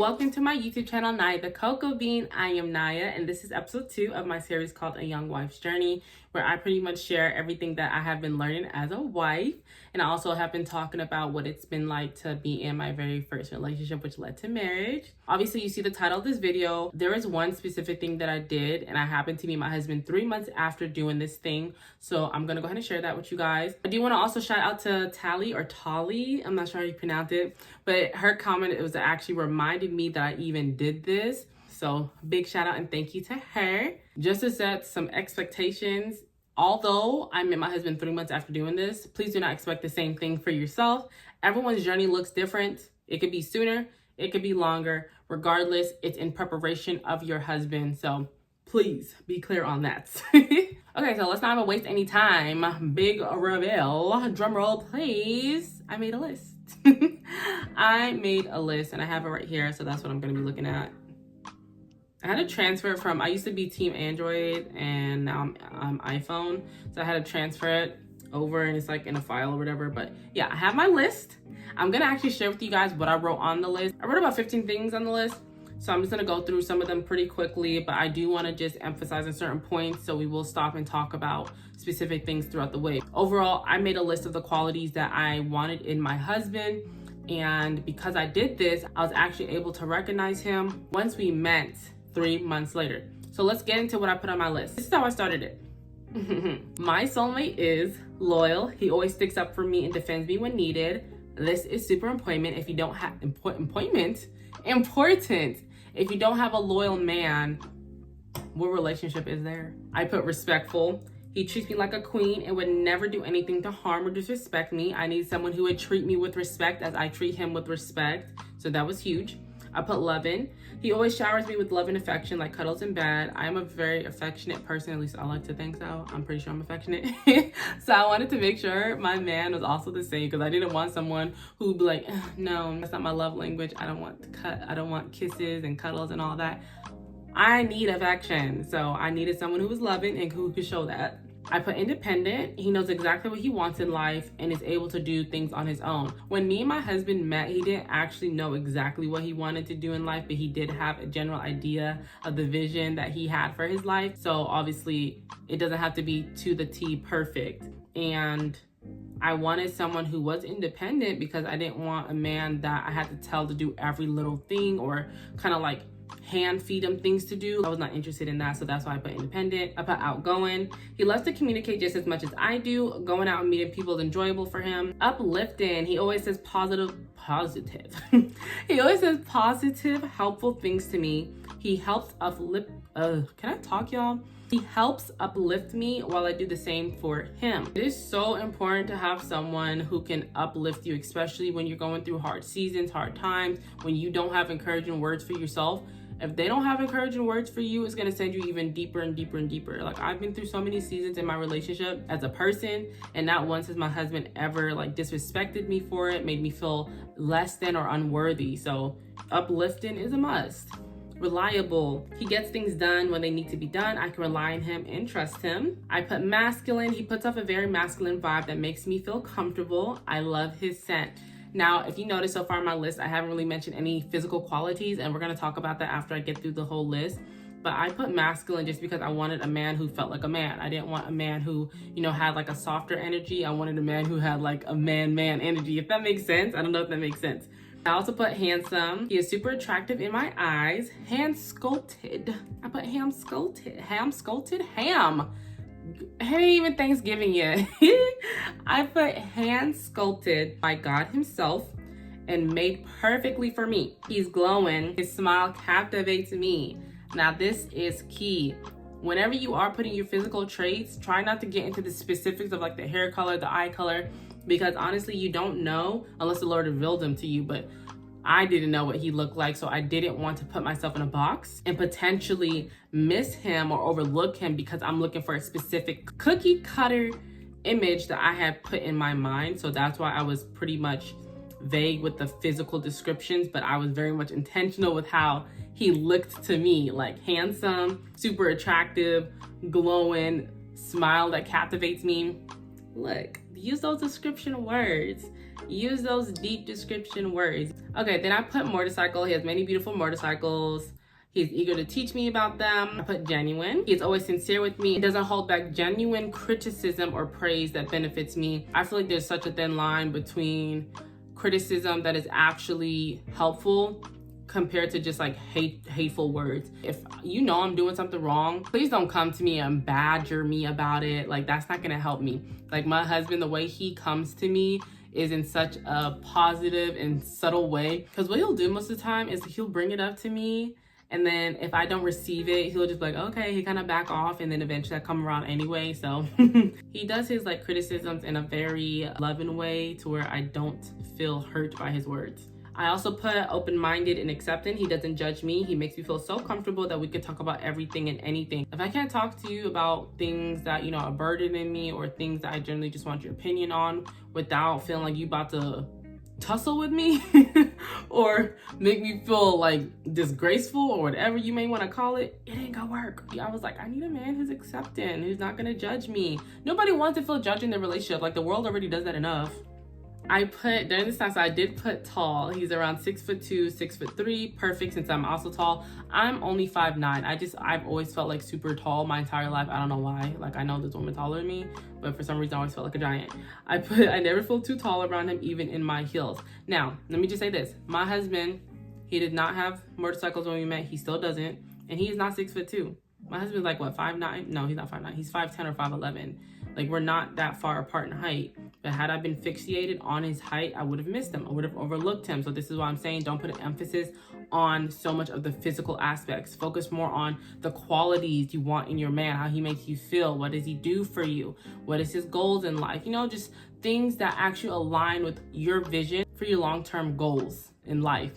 welcome to my YouTube channel, Naya the Cocoa Bean. I am Naya, and this is episode 2 of my series called A Young Wife's Journey, where I pretty much share everything that I have been learning as a wife. And I also have been talking about what it's been like to be in my very first relationship, which led to marriage. Obviously, you see the title of this video. There is one specific thing that I did, and I happened to meet my husband 3 months after doing this thing. So I'm gonna go ahead and share that with you guys. I do want to also shout out to Tally or Tolly. I'm not sure how you pronounce it, but her comment, it was actually reminded me that I even did this. So big shout out and thank you to her. Just to set some expectations, although I met my husband 3 months after doing this, please do not expect the same thing for yourself. Everyone's journey looks different. It could be sooner, it could be longer. Regardless, it's in preparation of your husband. So please be clear on that. Okay, so let's not even waste any time. Big reveal. Drum roll, please. I made a list. I made a list and I have it right here. So that's what I'm going to be looking at. I had to transfer from, I used to be team Android and now I'm iPhone. So I had to transfer it over and it's like in a file or whatever. But yeah, I have my list. I'm going to actually share with you guys what I wrote on the list. I wrote about 15 things on the list. So I'm just going to go through some of them pretty quickly, but I do want to just emphasize on certain points. So we will stop and talk about specific things throughout the way. Overall, I made a list of the qualities that I wanted in my husband. And because I did this, I was actually able to recognize him once we met 3 months later. So let's get into what I put on my list. This is how I started it. My soulmate is loyal. He always sticks up for me and defends me when needed. This is super important. If you don't have important. If you don't have a loyal man, what relationship is there? I put respectful. He treats me like a queen and would never do anything to harm or disrespect me. I need someone who would treat me with respect as I treat him with respect. So that was huge. I put loving. He always showers me with love and affection, like cuddles in bed. I am a very affectionate person, at least I like to think so. I'm pretty sure I'm affectionate. So I wanted to make sure my man was also the same, because I didn't want someone who would be like, no, that's not my love language. I don't want kisses and cuddles and all that. I need affection. So I needed someone who was loving and who could show that. I put independent. He knows exactly what he wants in life and is able to do things on his own. When me and my husband met, he didn't actually know exactly what he wanted to do in life, but he did have a general idea of the vision that he had for his life. So obviously it doesn't have to be to the T perfect. And I wanted someone who was independent because I didn't want a man that I had to tell to do every little thing or kind of like hand feed him things to do. I was not interested in that, so that's why I put independent. I put outgoing. He loves to communicate just as much as I do. Going out and meeting people is enjoyable for him. Uplifting. He always says positive. He always says positive, helpful things to me. He helps uplift. Can I talk, y'all? He helps uplift me while I do the same for him. It is so important to have someone who can uplift you, especially when you're going through hard seasons, hard times, when you don't have encouraging words for yourself. If they don't have encouraging words for you, it's going to send you even deeper and deeper and deeper. Like, I've been through so many seasons in my relationship as a person, and not once has my husband ever like disrespected me for it, made me feel less than or unworthy. So uplifting is a must. Reliable. He gets things done when they need to be done. I can rely on him and trust him. I put masculine. He puts off a very masculine vibe that makes me feel comfortable. I love his scent. Now, if you notice so far on my list, I haven't really mentioned any physical qualities, and we're going to talk about that after I get through the whole list. But I put masculine just because I wanted a man who felt like a man. I didn't want a man who, had like a softer energy. I wanted a man who had like a man energy, if that makes sense. I don't know if that makes sense. I also put handsome. He is super attractive in my eyes. Hand sculpted. I put ham sculpted. Ham. It ain't even Thanksgiving yet. I put hand sculpted by God himself and made perfectly for me. He's glowing. His smile captivates me. Now this is key. Whenever you are putting your physical traits, try not to get into the specifics of like the hair color, the eye color, because honestly, you don't know unless the Lord revealed them to you. But I didn't know what he looked like, so I didn't want to put myself in a box and potentially miss him or overlook him because I'm looking for a specific cookie cutter image that I had put in my mind. So that's why I was pretty much vague with the physical descriptions, but I was very much intentional with how he looked to me, like handsome, super attractive, glowing, smile that captivates me. Look, use those description words. Use those deep description words. Okay, then I put motorcycle. He has many beautiful motorcycles. He's eager to teach me about them. I put genuine. He is always sincere with me. He doesn't hold back genuine criticism or praise that benefits me. I feel like there's such a thin line between criticism that is actually helpful compared to just like hateful words. If you know I'm doing something wrong, please don't come to me and badger me about it. Like, that's not gonna help me. Like, my husband, the way he comes to me is in such a positive and subtle way. Because what he'll do most of the time is he'll bring it up to me, and then if I don't receive it, he'll just be like, okay, he kind of back off, and then eventually I come around anyway. So he does his like criticisms in a very loving way to where I don't feel hurt by his words. I also put open-minded and accepting. He doesn't judge me. He makes me feel so comfortable that we could talk about everything and anything. If I can't talk to you about things that, you know, are burdening me or things that I generally just want your opinion on without feeling like you about to tussle with me or make me feel like disgraceful or whatever you may want to call it, it ain't gonna work. I was like, I need a man who's accepting, who's not gonna judge me. Nobody wants to feel judged in their relationship. Like, the world already does that enough. I put, during this time, so I did put tall. He's around 6'2", 6'3", perfect since I'm also tall. I'm only 5'9". I've always felt like super tall my entire life. I don't know why. Like, I know there's women taller than me, but for some reason I always felt like a giant. I never feel too tall around him, even in my heels. Now, let me just say this. My husband, he did not have motorcycles when we met. He still doesn't. And he is not 6'2". My husband's like, what, 5'9"? No, he's not 5'9". He's 5'10" or 5'11". Like, we're not that far apart in height. But had I been fixated on his height, I would have missed him. I would have overlooked him. So this is why I'm saying don't put an emphasis on so much of the physical aspects. Focus more on the qualities you want in your man, how he makes you feel. What does he do for you? What is his goals in life? You know, just things that actually align with your vision for your long-term goals in life.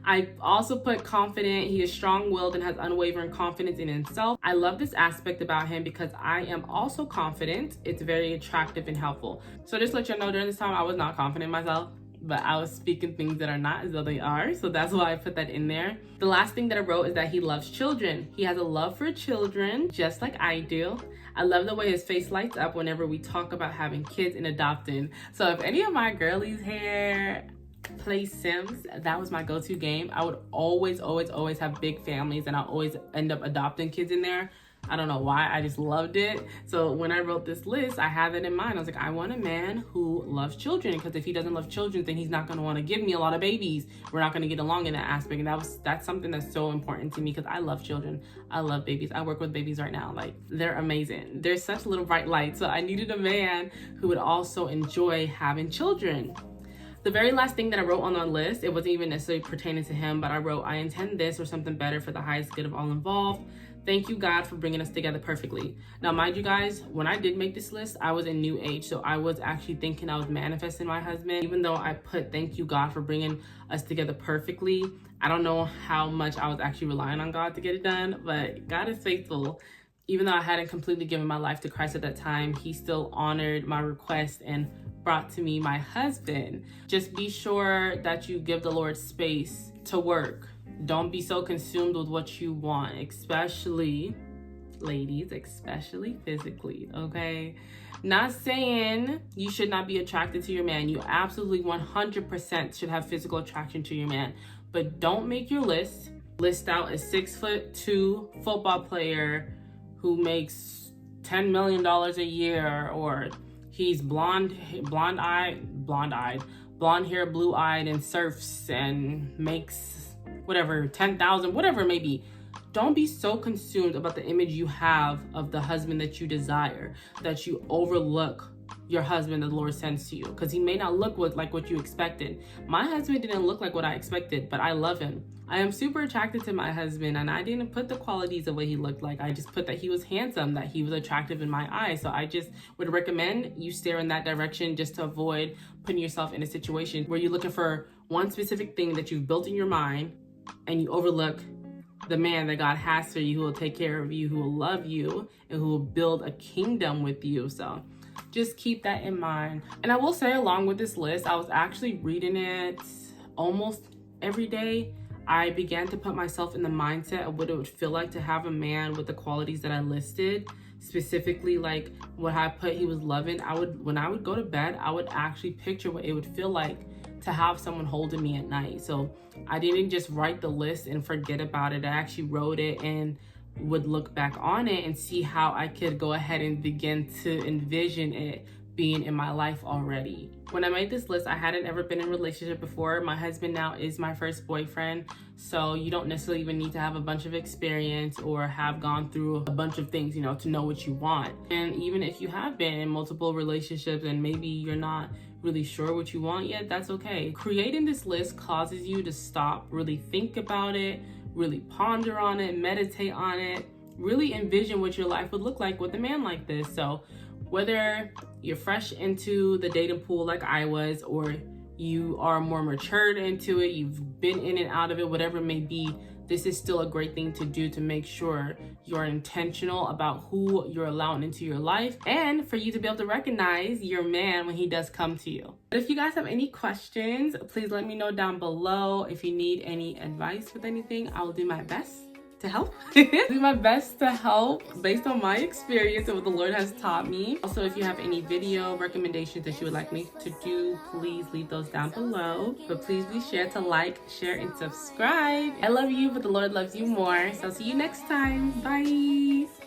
I also put confident. He is strong-willed and has unwavering confidence in himself. I love this aspect about him because I am also confident. It's very attractive and helpful. So just to let you know, during this time, I was not confident in myself, but I was speaking things that are not as though they are. So that's why I put that in there. The last thing that I wrote is that he loves children. He has a love for children, just like I do. I love the way his face lights up whenever we talk about having kids and adopting. So if any of my girlies here play Sims, that was my go-to game. I would always have big families, and I always end up adopting kids in there. I don't know why, I just loved it. So when I wrote this list, I had that in mind. I was like, I want a man who loves children, because if he doesn't love children, then he's not going to want to give me a lot of babies. We're not going to get along in that aspect. And that's something that's so important to me, because I love children. I love babies. I work with babies right now. Like, they're amazing. They're such little bright lights. So I needed a man who would also enjoy having children. The very last thing that I wrote on the list, it wasn't even necessarily pertaining to him, but I wrote, I intend this or something better for the highest good of all involved. Thank you, God, for bringing us together perfectly. Now, mind you guys, when I did make this list, I was in New Age. So I was actually thinking I was manifesting my husband. Even though I put, thank you, God, for bringing us together perfectly, I don't know how much I was actually relying on God to get it done, but God is faithful. Even though I hadn't completely given my life to Christ at that time, he still honored my request and brought to me my husband. Just be sure that you give the Lord space to work. Don't be so consumed with what you want, especially, ladies, especially physically, okay? Not saying you should not be attracted to your man. You absolutely 100% should have physical attraction to your man. But don't make your list out a 6'2" football player who makes $10 million a year, or he's blonde hair, blue-eyed, and surfs and makes whatever, 10,000, whatever it may be. Don't be so consumed about the image you have of the husband that you desire that you overlook your husband that the Lord sends to you, because he may not look like what you expected. My husband didn't look like what I expected, but I love him. I am super attracted to my husband, and I didn't put the qualities of what he looked like. I just put that he was handsome, that he was attractive in my eyes. So I just would recommend you steer in that direction, just to avoid putting yourself in a situation where you're looking for one specific thing that you've built in your mind, and you overlook the man that God has for you, who will take care of you, who will love you, and who will build a kingdom with you. So just keep that in mind. And I will say, along with this list, I was actually reading it almost every day. I began to put myself in the mindset of what it would feel like to have a man with the qualities that I listed. specifically like what I put he was loving, when I would go to bed, I would actually picture what it would feel like to have someone holding me at night. So I didn't just write the list and forget about it. I actually wrote it and would look back on it and see how I could go ahead and begin to envision it being in my life already. When I made this list, I hadn't ever been in a relationship before. My husband now is my first boyfriend, so you don't necessarily even need to have a bunch of experience or have gone through a bunch of things, you know, to know what you want. And even if you have been in multiple relationships and maybe you're not really sure what you want yet, that's okay. Creating this list causes you to stop, really think about it, really ponder on it, meditate on it, really envision what your life would look like with a man like this. So whether you're fresh into the dating pool like I was, or you are more matured into it, you've been in and out of it, whatever it may be, this is still a great thing to do to make sure you're intentional about who you're allowing into your life and for you to be able to recognize your man when he does come to you. But if you guys have any questions, please let me know down below. If you need any advice with anything, I will do my best to help. Do my best to help based on my experience and what the Lord has taught me. Also, if you have any video recommendations that you would like me to do, please leave those down below. But please be sure to like, share, and subscribe. I love you, but the Lord loves you more. So I'll see you next time. Bye.